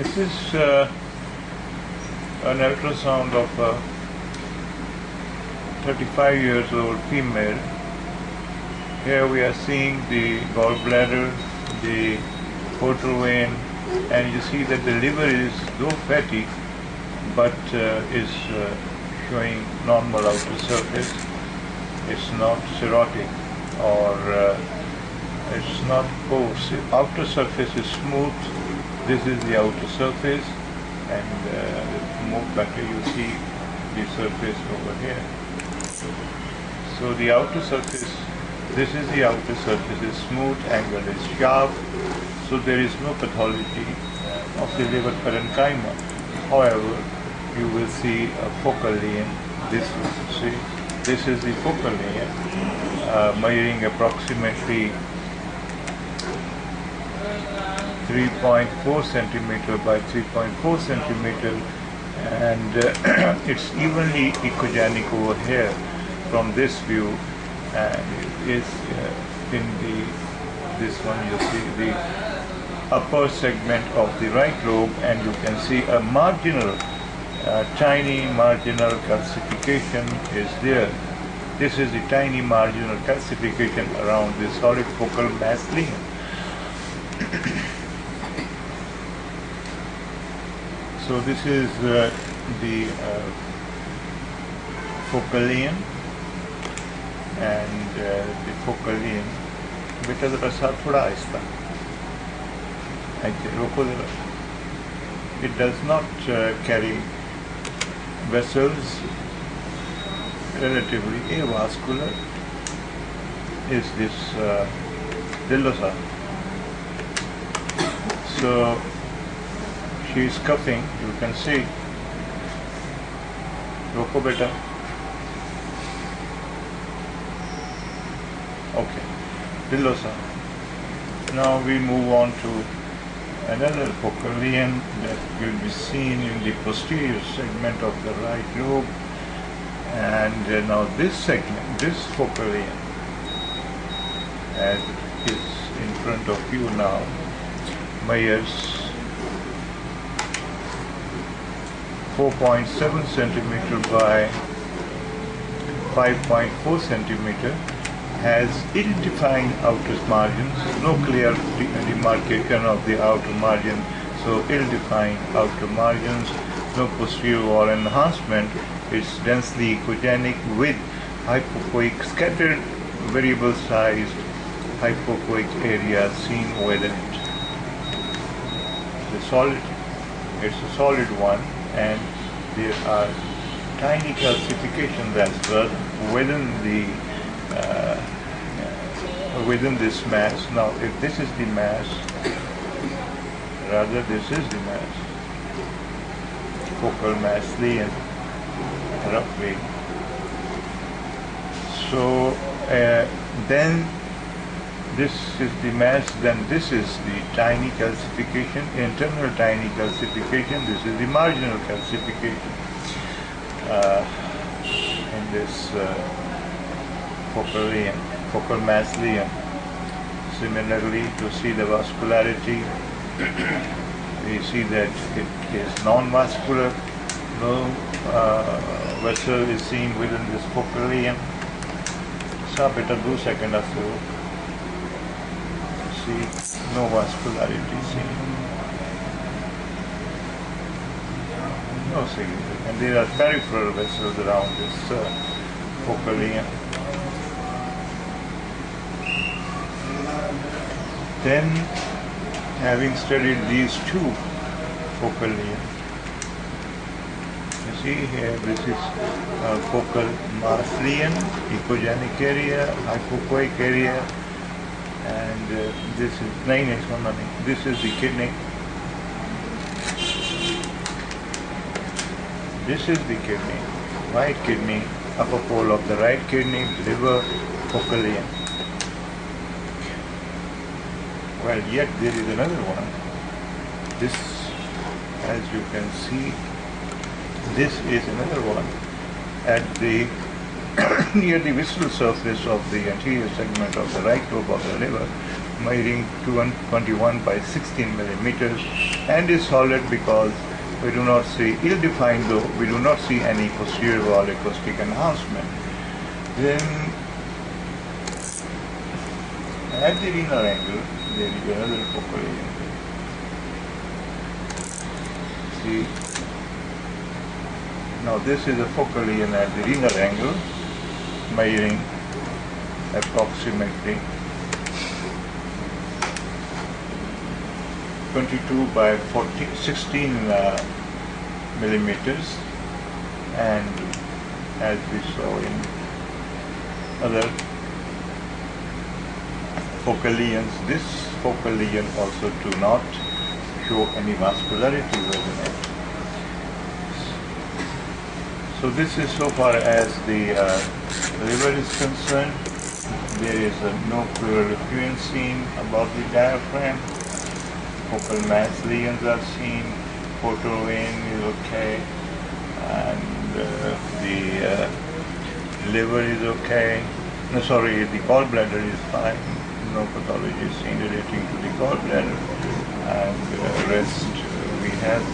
This is an ultrasound of a 35 years old female. Here we are seeing the gallbladder, the portal vein, and you see that the liver is though fatty but is showing normal outer surface. It's not cirrhotic or it's not coarse. The outer surface is smooth. This is the outer surface, and more better you see the surface over here. So the outer surface, this is the outer surface, is smooth, angle is sharp, so there is no pathology of the liver parenchyma. However, you will see a focal lesion. This is the focal lesion, measuring approximately 3.4 centimeter by 3.4 centimeter, and it's evenly echogenic over here from this view, and it is in this one you see the upper segment of the right lobe, and you can see a marginal, tiny marginal calcification is there. This is the tiny marginal calcification around the solid focal mass lesion. So this is the focal lesion, and the focal lesion. बेटा जरा सा थोड़ा आहिस्ता. रोको जरा. It does not carry vessels, relatively avascular. Is this dillosa? So she is cuffing, you can see. Roko beta. Okay, dillosa. Now we move on to another focal lesion that will be seen in the posterior segment of the right lobe. And now this segment, this focal lesion, as it is in front of you now, measures 4.7 centimeter by 5.4 centimeter, has ill-defined outer margins, no clear demarcation of the outer margin, so ill-defined outer margins, no posterior wall enhancement. It's densely echogenic with hypoechoic, scattered, variable-sized hypoechoic area seen within it. It's a solid one, and there are tiny calcifications as well within this mass. Now, if this is the mass, rather this is the mass, focal mass lesion, roughly. So then this is the mass, then this is the tiny calcification, internal tiny calcification, this is the marginal calcification in this focal mass lesion. Similarly, to see the vascularity, we see that it is non-vascular, no vessel is seen within this focal lesion. So better 2 seconds after. See, no vascularity seen. No significant. There are peripheral vessels around this focal lesion. Then, having studied these two focal lesions, you see here, this is focal mass lesion, echogenic area, hypoechoic area, and this is the kidney. This is the kidney, right kidney, upper pole of the right kidney, liver, focal lesion. Well, yet there is another one. This, as you can see, this is another one at the near the visceral surface of the anterior segment of the right lobe of the liver, measuring 21 by 16 millimeters, and is solid because we do not see, ill-defined though, we do not see any posterior wall acoustic enhancement. Then at the renal angle, there is another focal lesion. See, now this is a focal lesion at the renal angle, measuring approximately 22 by 16 millimeters, and as we saw in other focal lesions, this focal lesion also do not show any vascularity within it. So this is so far as the liver is concerned. There is no pleural effluent seen above the diaphragm. Focal mass lesions are seen. Portal vein is okay, and the liver is okay. No, sorry, the gallbladder is fine. No pathology is seen relating to the gallbladder, and rest we have.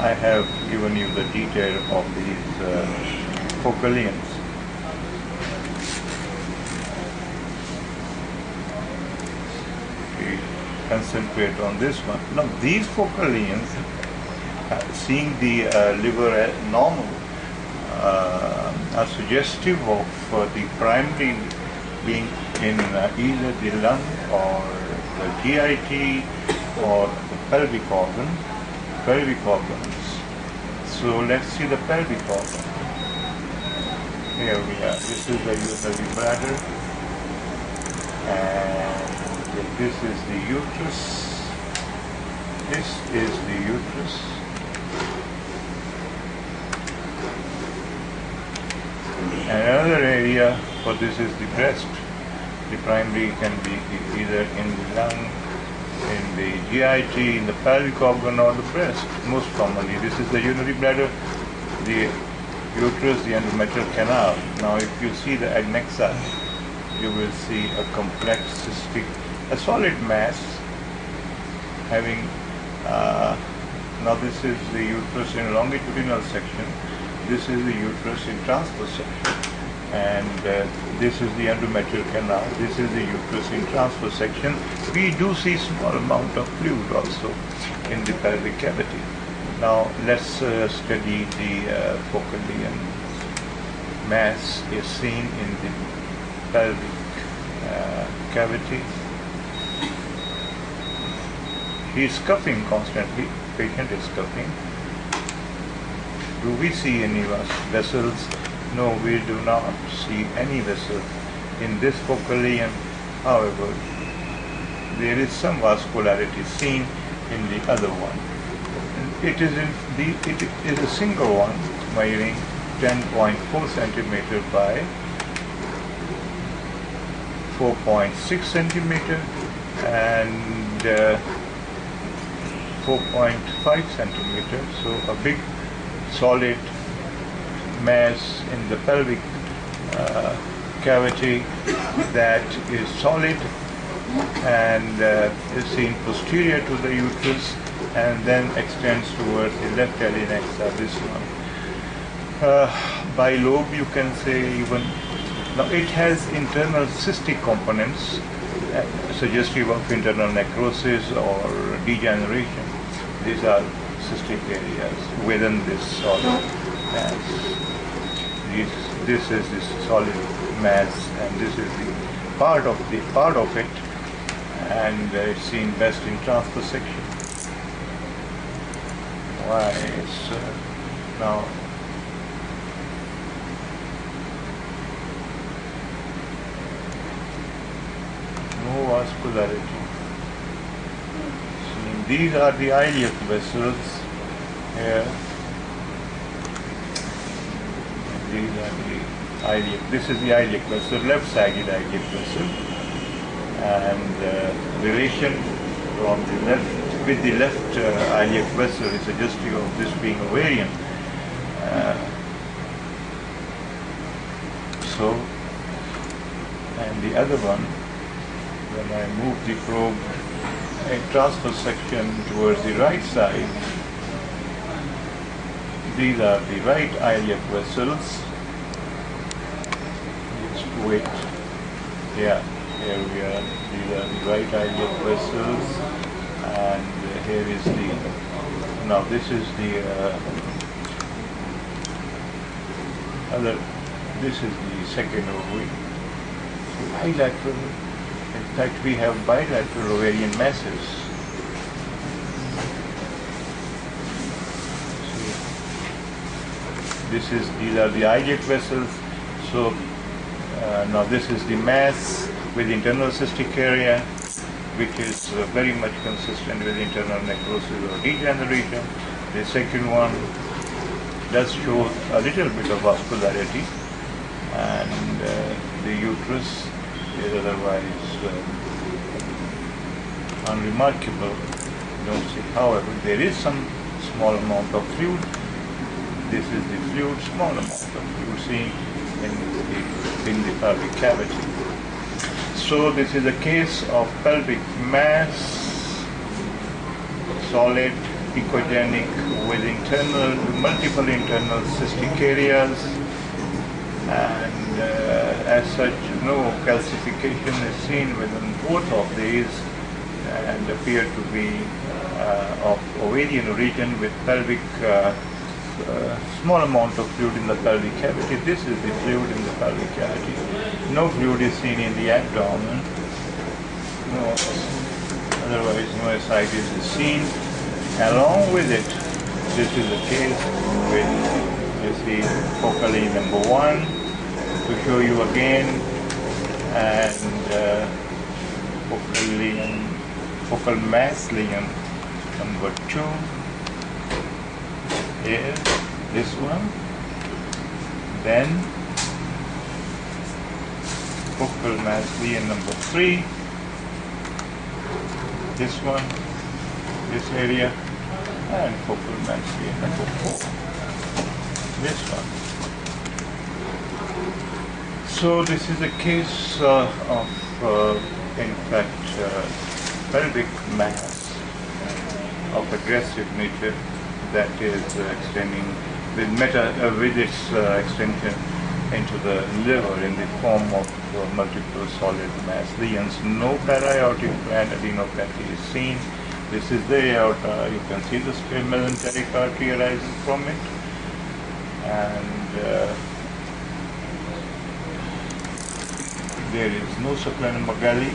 I have given you the detail of these focal lesions. We concentrate on this one. Now these focal lesions, seeing the liver as normal, are suggestive of the primary being in either the lung or the GIT or the pelvic organs. So let's see the pelvic organ. Here we are. This is the urinary bladder, and this is the uterus. This is the uterus. Another area for this is the breast. The primary can be either in the lung, in the GIT, in the pelvic organ, or the breast. Most commonly, this is the urinary bladder, the uterus, the endometrial canal. Now, if you see the adnexa, you will see a complex cystic, a solid mass having. Now, this is the uterus in longitudinal section. This is the uterus in transverse section, and this is the endometrial canal. This is the uterus in transverse section. We do see small amount of fluid also in the pelvic cavity. Now let's study the focal lesion. Mass is seen in the pelvic cavity. He is coughing constantly. Patient is coughing. Do we see any vessels? No, we do not see any vessels in this focal lesion. However, there is some vascularity seen in the other one. It is a single one, measuring 10.4 centimeter by 4.6 centimeter and 4.5 centimeter. So a big solid mass in the pelvic cavity that is solid and is seen posterior to the uterus and then extends towards the left adnexa, this one. By lobe you can say even, now it has internal cystic components suggestive of internal necrosis or degeneration. These are cystic areas within this solid mass. This is this solid mass, and this is the part of it, and it's seen best in transverse section. Why? It's now no vascularity. These are the iliac vessels here. These are the iliac. This is the iliac vessel, left-sided iliac vessel, and relation from the left with the left iliac vessel is suggestive of this being ovarian. And the other one when I move the probe in transfer section towards the right side, these are the right iliac vessels. Just wait. Yeah, here we are. These are the right iliac vessels, and here is the. Now this is the other. This is the second ovary. Bilateral. In fact, we have bilateral ovarian masses. These are the iliac vessels. So now this is the mass with internal cystic area, which is very much consistent with internal necrosis or degeneration. The second one does show a little bit of vascularity, and the uterus is otherwise unremarkable. Don't see. However, there is some small amount of fluid. This is the fluid, small amount of fluid seen in the pelvic cavity. So this is a case of pelvic mass, solid, echogenic, with multiple internal cystic areas, and as such no calcification is seen within both of these, and appear to be of ovarian region with pelvic small amount of fluid in the pelvic cavity. This is the fluid in the pelvic cavity. No fluid is seen in the abdomen. No, otherwise no ascites is seen. Along with it, this is the case with, you see, focally number 1 to show you again, and focal mass lesion number 2. Here, this one, then focal mass lesion number 3, this one, this area, and focal mass lesion number 4, this one. So this is a case of, in fact, pelvic mass of aggressive nature that is extending with its extension into the liver in the form of multiple solid mass lesions. No para-aortic gland adenopathy is seen. This is the aorta. You can see the mesenteric artery arising from it, and there is no supranomagaly,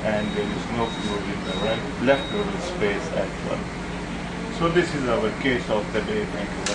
and there is no fluid in the left pleural space as well. So this is our case of the day. Thank you.